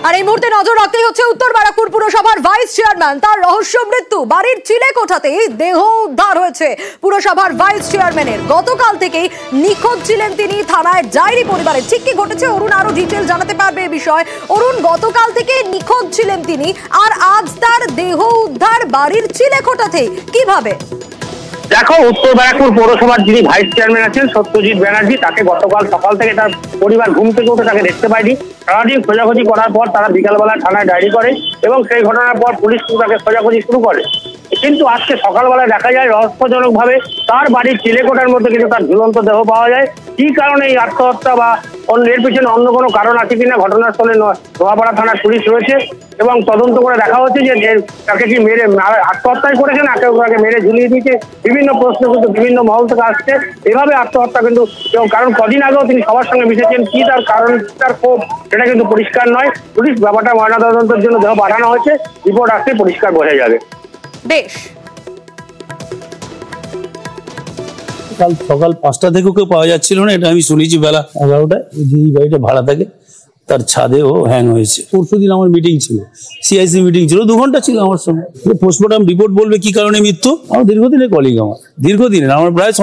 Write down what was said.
আর এই মুহূর্তে নজর রাখতেই হচ্ছে উত্তর ব্যারাকপুর পুরসভার ভাইস চেয়ারম্যান তার রহস্য মৃত্যু। বাড়ির চিলেকোঠাতেই দেহ উদ্ধার হয়েছে পুরসভার ভাইস চেয়ারম্যানের। গতকাল থেকেই নিখোঁজ ছিলেন তিনি। থানায় ডায়েরি পরিবারের। ঠিক কি ঘটেছে অরুণ আরো ডিটেইল জানাতে পারবে এই বিষয়। অরুণ, গতকাল থেকে নিখোঁজ ছিলেন তিনি, আর আজ তার দেহ উদ্ধার বাড়ির চিলেকোঠাতেই, কিভাবে? দেখো, উত্তর ব্যারাকপুর পৌরসভার যিনি ভাইস চেয়ারম্যান আছেন সত্যজিৎ ব্যানার্জি, তাকে গতকাল সকাল থেকে তার পরিবার ঘুম থেকে উঠে তাকে দেখতে পায়নি। সারাদিন খোঁজাখুঁজি করার পর তারা বিকালবেলা থানায় ডায়েরি করে এবং সেই ঘটনার পর পুলিশ তাকে খোঁজাখুঁজি শুরু করে। কিন্তু আজকে সকালবেলায় দেখা যায় রহস্যজনকভাবে তার বাড়ির চিলেকোঠার মধ্যে কিন্তু তার ঝুলন্ত দেহ পাওয়া যায়। কি কারণে এই আত্মহত্যা বা এর পিছনে অন্য কোনো কারণ আছে কিনা ঘটনাস্থলে নোয়াপাড়া থানার পুলিশ রয়েছে এবং তদন্ত করে দেখা হচ্ছে যে তাকে কি মেরে আত্মহত্যাই করেছে না তাকে মেরে ঝুলিয়ে দিয়েছে। বিভিন্ন প্রশ্ন কিন্তু বিভিন্ন মহল থেকে আসছে। এভাবে আত্মহত্যা কিন্তু কারণ কদিন আগেও তিনি সবার সঙ্গে মিশেছেন, কি তার কারণ তার ক্ষোভ সেটা কিন্তু পরিষ্কার নয়। পুলিশ ব্যাপারটা ময়নাতদন্তের জন্য দেহ পাঠানো হয়েছে, রিপোর্ট আসতে পরিষ্কার বোঝা যাবে। বেশ, কাল সকাল 5টা থেকেও কেউ পাওয়া যাচ্ছিল না, এটা আমি শুনেছি বেলা 11টায়। যে বাড়িটা ভাড়া থাকে তার ছাদে ও হ্যাং হয়েছে। পরশুদিন আমার মিটিং ছিল, সিআইসি মিটিং ছিল, 2 ঘন্টা ছিল আমার সঙ্গে। পোস্টমর্টম রিপোর্ট বলবে কি কারণে মৃত্যু। আমার দীর্ঘদিনের কলিগ, আমার প্রায়